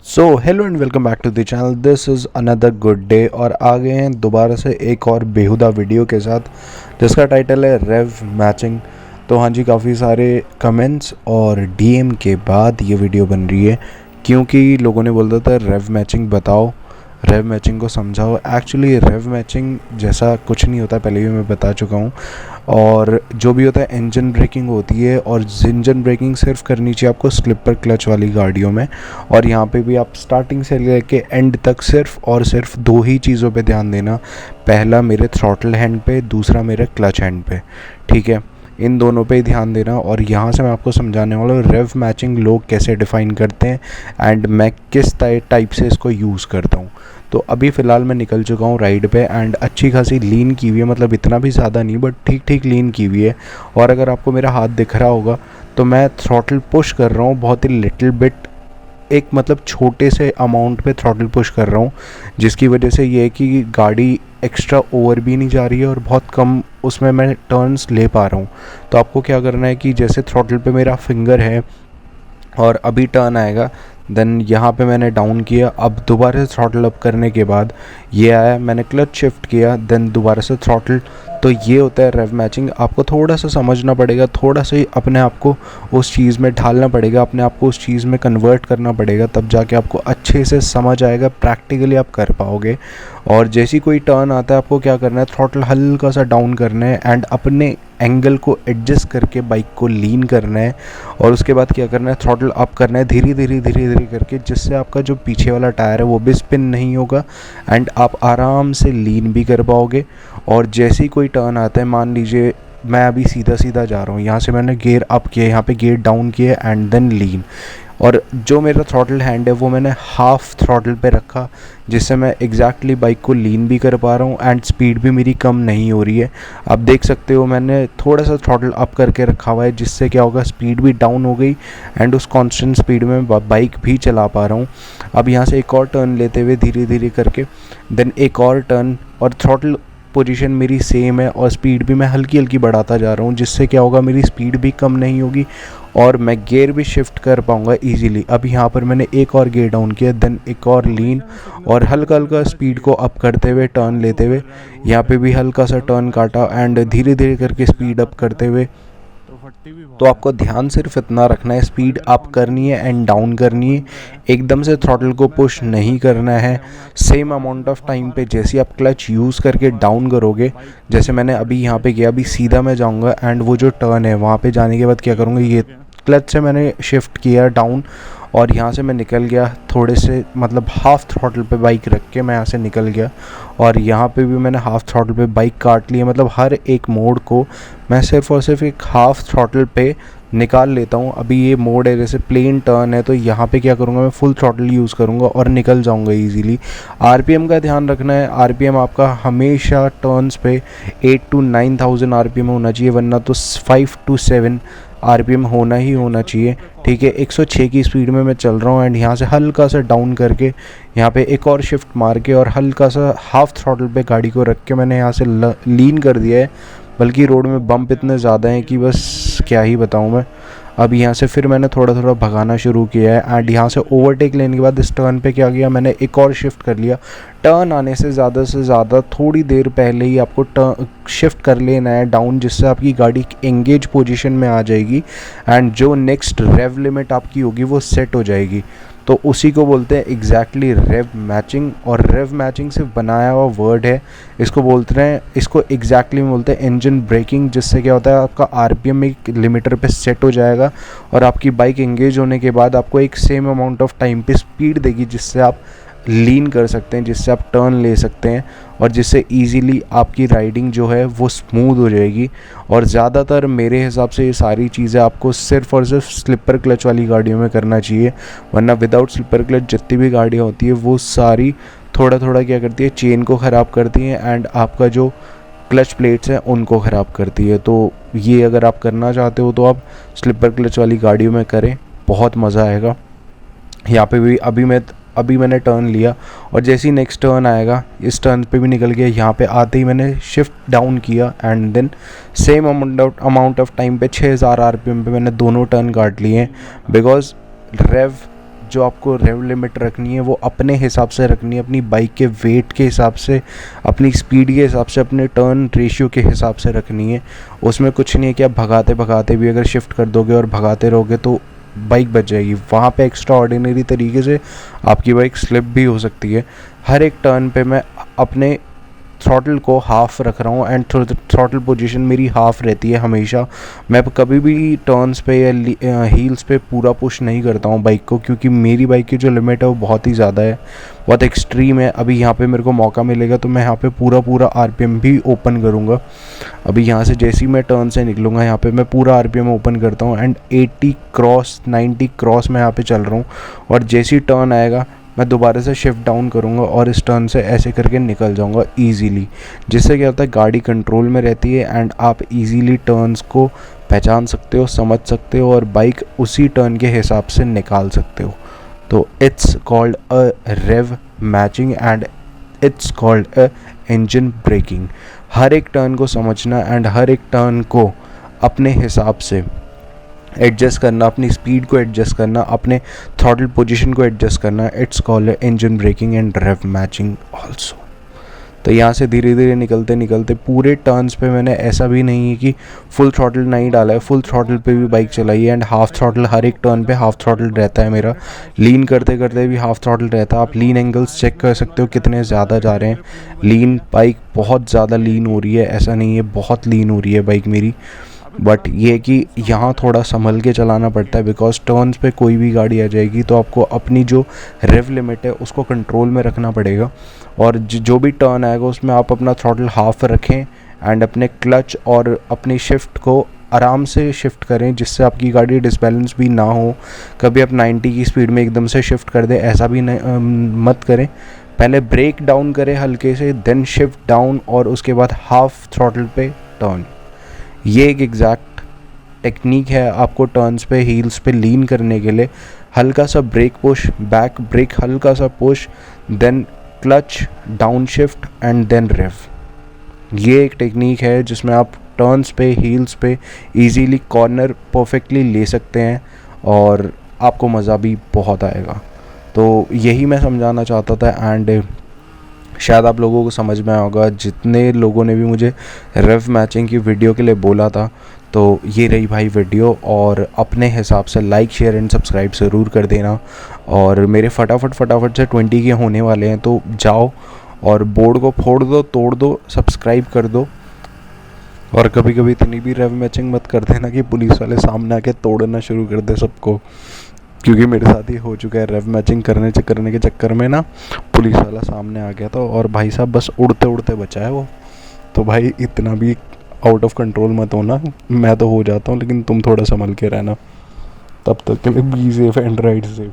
So hello and welcome back to the channel. This is another good day और आ गए हैं दोबारा से एक और बेहुदा वीडियो के साथ जिसका टाइटल है रेव मैचिंग। तो हाँ जी, काफ़ी सारे कमेंट्स और डीएम के बाद ये वीडियो बन रही है क्योंकि लोगों ने बोलता था रेव मैचिंग बताओ, रेव मैचिंग को समझाओ। एक्चुअली रेव मैचिंग जैसा कुछ नहीं होता, पहले भी मैं बता चुका हूँ। और जो भी होता है इंजन ब्रेकिंग होती है, और इंजन ब्रेकिंग सिर्फ करनी चाहिए आपको स्लिपर क्लच वाली गाड़ियों में। और यहाँ पे भी आप स्टार्टिंग से लेके एंड तक सिर्फ और सिर्फ दो ही चीज़ों पे ध्यान देना। पहला मेरे थ्रॉटल हैंड पे, दूसरा मेरे क्लच हैंड पे, ठीक है। इन दोनों पे ही ध्यान देना। और यहाँ से मैं आपको समझाने वाला हूँ रेव मैचिंग लोग कैसे डिफ़ाइन करते हैं एंड मैं किस टाइप से इसको यूज़ करता हूँ। तो अभी फ़िलहाल मैं निकल चुका हूँ राइड पे एंड अच्छी खासी लीन की हुई है, मतलब इतना भी ज़्यादा नहीं बट ठीक ठीक लीन की हुई है। और अगर आपको मेरा हाथ दिख रहा होगा तो मैं थ्रॉटल पुश कर रहा हूँ बहुत ही लिटिल बिट, एक मतलब छोटे से अमाउंट पे थ्रॉटल पुश कर रहा हूँ, जिसकी वजह से ये है कि गाड़ी एक्स्ट्रा ओवर भी नहीं जा रही है और बहुत कम उसमें मैं टर्न्स ले पा रहा हूँ। तो आपको क्या करना है कि जैसे थ्रॉटल पे मेरा फिंगर है और अभी टर्न आएगा, देन यहाँ पे मैंने डाउन किया, अब दोबारा से थ्रॉटल अप करने के बाद ये आया, मैंने क्लच शिफ्ट किया, देन दोबारा से थ्रॉटल। तो ये होता है रेव मैचिंग। आपको थोड़ा सा समझना पड़ेगा, थोड़ा सा ही अपने आप को उस चीज़ में ढालना पड़ेगा, अपने आप को उस चीज़ में कन्वर्ट करना पड़ेगा, तब जाके आपको अच्छे से समझ आएगा, प्रैक्टिकली आप कर पाओगे। और जैसी कोई टर्न आता है आपको क्या करना है, थ्रॉटल हल्का सा डाउन करना है एंड अपने एंगल को एडजस्ट करके बाइक को लीन करना है। और उसके बाद क्या करना है, थ्रॉटल अप करना है धीरे धीरे धीरे धीरे करके, जिससे आपका जो पीछे वाला टायर है वो भी स्पिन नहीं होगा एंड आप आराम से लीन भी कर पाओगे। और जैसे ही कोई टर्न आता है, मान लीजिए मैं अभी सीधा सीधा जा रहा हूँ, यहाँ से मैंने गियर अप किया, यहाँ पे गियर डाउन किया एंड देन लीन। और जो मेरा थ्रॉटल हैंड है वो मैंने हाफ थ्रॉटल पे रखा, जिससे मैं एग्जैक्टली बाइक को लीन भी कर पा रहा हूँ एंड स्पीड भी मेरी कम नहीं हो रही है। आप देख सकते हो मैंने थोड़ा सा थ्रॉटल अप करके रखा हुआ है, जिससे क्या होगा, स्पीड भी डाउन हो गई एंड उस कांस्टेंट स्पीड में बाइक भी चला पा रहा हूँ। अब यहाँ से एक और टर्न लेते हुए धीरे धीरे करके, देन एक और टर्न, और थ्रॉटल पोजीशन मेरी सेम है और स्पीड भी मैं हल्की हल्की बढ़ाता जा रहा हूँ, जिससे क्या होगा, मेरी स्पीड भी कम नहीं होगी और मैं गियर भी शिफ्ट कर पाऊँगा इजीली। अब यहाँ पर मैंने एक और गियर डाउन किया, देन एक और लीन, और हल्का हल्का स्पीड को अप करते हुए टर्न लेते हुए यहाँ पे भी हल्का सा टर्न काटा एंड धीरे धीरे करके स्पीड अप करते हुए। तो आपको ध्यान सिर्फ इतना रखना है, स्पीड अप करनी है एंड डाउन करनी है, एकदम से थ्रॉटल को पुश नहीं करना है। सेम अमाउंट ऑफ टाइम पे जैसे आप क्लच यूज़ करके डाउन करोगे, जैसे मैंने अभी यहाँ पे किया, अभी सीधा मैं जाऊँगा एंड वो जो टर्न है वहाँ पे जाने के बाद क्या करूँगा, ये क्लच से मैंने शिफ्ट किया डाउन और यहाँ से मैं निकल गया, थोड़े से मतलब हाफ़ थ्रॉटल पे बाइक रख के मैं यहाँ से निकल गया। और यहाँ पे भी मैंने हाफ़ थ्रॉटल पे बाइक काट ली है, मतलब हर एक मोड को मैं सिर्फ और सिर्फ एक हाफ़ थ्रॉटल पे निकाल लेता हूँ। अभी ये मोड है जैसे प्लेन टर्न है, तो यहाँ पे क्या करूँगा, मैं फुल थ्रॉटल यूज़ करूँगा और निकल जाऊँगा इजीली। आरपीएम का ध्यान रखना है, आरपीएम आपका हमेशा टर्न्स पे 8 to 9,000 आरपीएम होना चाहिए, वरना तो 5 to 7 आरपीएम होना ही होना चाहिए, ठीक है। 106 की स्पीड में मैं चल रहा हूँ एंड यहाँ से हल्का सा डाउन करके यहाँ पे एक और शिफ्ट मार के और हल्का सा हाफ थ्रॉटल पे गाड़ी को रख के मैंने यहाँ से लीन कर दिया है। बल्कि रोड में बम्प इतने ज़्यादा हैं कि बस क्या ही बताऊँ मैं। अब यहाँ से फिर मैंने थोड़ा थोड़ा भगाना शुरू किया है एंड यहाँ से ओवरटेक लेने के बाद इस टर्न पे क्या किया, मैंने एक और शिफ्ट कर लिया। टर्न आने से ज़्यादा थोड़ी देर पहले ही आपको टर्न शिफ्ट कर लेना है डाउन, जिससे आपकी गाड़ी एंगेज पोजीशन में आ जाएगी एंड जो नेक्स्ट रेव लिमिट आपकी होगी वो सेट हो जाएगी। तो उसी को बोलते हैं एग्जैक्टली रेव मैचिंग। और रेव मैचिंग सिर्फ बनाया हुआ वर्ड है, इसको बोलते हैं, इसको एग्जैक्टली बोलते हैं इंजन ब्रेकिंग, जिससे क्या होता है, आपका आरपीएम एक लिमिटर पे सेट हो जाएगा और आपकी बाइक एंगेज होने के बाद आपको एक सेम अमाउंट ऑफ टाइम पे स्पीड देगी, जिससे आप लीन कर सकते हैं, जिससे आप टर्न ले सकते हैं और जिससे इजीली आपकी राइडिंग जो है वो स्मूथ हो जाएगी। और ज़्यादातर मेरे हिसाब से ये सारी चीज़ें आपको सिर्फ और सिर्फ स्लिपर क्लच वाली गाड़ियों में करना चाहिए, वरना विदाउट स्लिपर क्लच जितनी भी गाड़ियाँ होती है वो सारी थोड़ा थोड़ा क्या करती है, चेन को ख़राब करती हैं एंड आपका जो क्लच प्लेट्स हैं उनको ख़राब करती है। तो ये अगर आप करना चाहते हो तो आप स्लिपर क्लच वाली गाड़ियों में करें, बहुत मज़ा आएगा। यहाँ पे भी अभी मैंने टर्न लिया और जैसे ही नेक्स्ट टर्न आएगा, इस टर्न पे भी निकल गया, यहाँ पे आते ही मैंने शिफ्ट डाउन किया and then same amount of time पे 6000 आरपीएम पे मैंने दोनों टर्न काट लिए हैं। बिकॉज रेव जो आपको रेव लिमिट रखनी है वो अपने हिसाब से रखनी है, अपनी बाइक के वेट के हिसाब से, अपनी स्पीड के हिसाब से, अपने टर्न रेशियो के हिसाब से रखनी है। उसमें कुछ नहीं है कि आप भगाते भगाते भी अगर शिफ्ट कर दोगे और भगाते रहोगे तो बाइक बच जाएगी। वहाँ पे एक्स्ट्रा ऑर्डिनरी तरीके से आपकी बाइक स्लिप भी हो सकती है। हर एक टर्न पे मैं अपने थ्रॉटल को हाफ़ रख रहा हूँ एंड थ्रॉटल पोजीशन मेरी हाफ़ रहती है हमेशा। मैं कभी भी टर्न्स पे या हील्स पे पूरा पुश नहीं करता हूँ बाइक को, क्योंकि मेरी बाइक की जो लिमिट है वो बहुत ही ज़्यादा है, बहुत एक्सट्रीम है। अभी यहाँ पे मेरे को मौका मिलेगा तो मैं यहाँ पे पूरा आरपीएम भी ओपन करूँगा। अभी यहाँ से जैसे ही मैं टर्न से निकलूँगा यहाँ पे मैं पूरा आरपीएम ओपन करता हूँ एंड 80 क्रॉस 90 क्रॉस मैं यहाँ पे चल रहा हूँ। और जैसे ही टर्न आएगा मैं दोबारा से शिफ्ट डाउन करूँगा और इस टर्न से ऐसे करके निकल जाऊँगा ईज़िली, जिससे क्या होता है गाड़ी कंट्रोल में रहती है एंड आप ईज़िली टर्न्स को पहचान सकते हो, समझ सकते हो और बाइक उसी टर्न के हिसाब से निकाल सकते हो। तो it's called a rev matching and it's called a engine braking. हर एक टर्न को समझना एंड हर एक टर्न को अपने हिसाब से एडजस्ट करना, अपनी स्पीड को एडजस्ट करना, अपने थ्रॉटल पोजीशन को एडजस्ट करना, it's called engine braking and rev matching also. तो यहाँ से धीरे धीरे निकलते निकलते पूरे टर्न्स पे मैंने ऐसा भी नहीं है कि फुल थ्रॉटल नहीं डाला है, फुल थ्रॉटल पे भी बाइक चलाई है एंड हाफ थ्रॉटल, हर एक टर्न पे हाफ थ्रॉटल रहता है मेरा। लीन करते करते भी हाफ थ्रॉटल रहता है। आप लीन एंगल्स चेक कर सकते हो कितने ज़्यादा जा रहे हैं। लीन बाइक बहुत ज़्यादा लीन हो रही है, ऐसा नहीं है बहुत लीन हो रही है बाइक मेरी, बट ये कि यहाँ थोड़ा संभल के चलाना पड़ता है बिकॉज टर्न्स पे कोई भी गाड़ी आ जाएगी तो आपको अपनी जो रेव लिमिट है उसको कंट्रोल में रखना पड़ेगा। और जो भी टर्न आएगा उसमें आप अपना थ्रॉटल हाफ रखें एंड अपने क्लच और अपनी शिफ्ट को आराम से शिफ्ट करें, जिससे आपकी गाड़ी डिसबैलेंस भी ना हो। कभी आप 90 की स्पीड में एकदम से शिफ्ट कर दें, ऐसा भी मत करें। पहले ब्रेक डाउन करें हल्के से, देन शिफ्ट डाउन और उसके बाद हाफ थ्रॉटल पे टर्न। ये एक एग्जैक्ट टेक्निक है आपको टर्न्स पे हील्स पे लीन करने के लिए। हल्का सा ब्रेक पुश, बैक ब्रेक हल्का सा push, then clutch, down shift and then rev. ये एक टेक्निक है जिसमें आप टर्न्स पे हील्स पे इजीली कॉर्नर परफेक्टली ले सकते हैं और आपको मज़ा भी बहुत आएगा। तो यही मैं समझाना चाहता था एंड शायद आप लोगों को समझ में आया होगा। जितने लोगों ने भी मुझे रेव मैचिंग की वीडियो के लिए बोला था, तो ये रही भाई वीडियो। और अपने हिसाब से लाइक शेयर एंड सब्सक्राइब ज़रूर कर देना। और मेरे फटाफट से 20 के होने वाले हैं, तो जाओ और बोर्ड को फोड़ दो, तोड़ दो, सब्सक्राइब कर दो। और कभी कभी इतनी भी रेव मैचिंग मत कर देना कि पुलिस वाले सामने आके तोड़ना शुरू कर दे सबको, क्योंकि मेरे साथ ही हो चुका है। रेव मैचिंग करने के चक्कर में ना पुलिस वाला सामने आ गया था और भाई साहब बस उड़ते उड़ते बचा है वो। तो भाई इतना भी आउट ऑफ कंट्रोल मत होना। मैं तो हो जाता हूँ लेकिन तुम थोड़ा संभल के रहना। तब तक के लिए be safe and ride safe.